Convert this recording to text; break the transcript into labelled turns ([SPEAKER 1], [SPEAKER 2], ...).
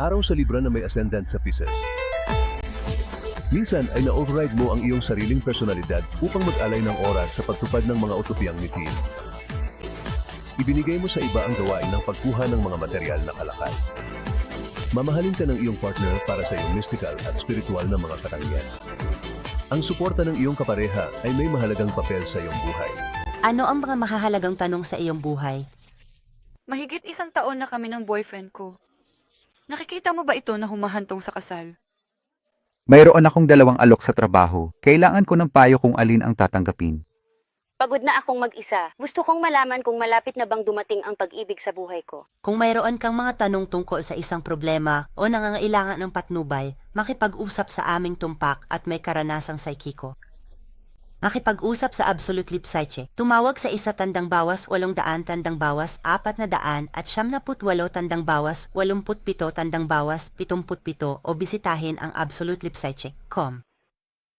[SPEAKER 1] Araw sa Libra na may ascendant sa Pisces. Minsan ay na-override mo ang iyong sariling personalidad upang mag-alay ng oras sa pagtupad ng mga utopiyang mitin. Ibinigay mo sa iba ang gawain ng pagkuha ng mga material na kalakal. Mamahalin ka ng iyong partner para sa iyong mystical at spiritual na mga katangian. Ang suporta ng iyong kapareha ay may mahalagang papel sa iyong buhay.
[SPEAKER 2] Ano ang mga mahahalagang tanong sa iyong buhay?
[SPEAKER 3] Mahigit 1 taon na kami ng boyfriend ko. Nakikita mo ba ito na humahantong sa kasal?
[SPEAKER 4] Mayroon akong 2 alok sa trabaho. Kailangan ko ng payo kung alin ang tatanggapin.
[SPEAKER 5] Pagod na akong mag-isa. Gusto kong malaman kung malapit na bang dumating ang pag-ibig sa buhay ko.
[SPEAKER 2] Kung mayroon kang mga tanong tungkol sa isang problema o nangangailangan ng patnubay, makipag-usap sa aming tumpak at may karanasang saikiko. Makipag-usap sa Absolute Lip Psyche. Tumawag sa 1 tandang bawas 800 tandang bawas 400 at 78 tandang bawas 87 tandang bawas 77 o bisitahin ang absolutelipsyche.com.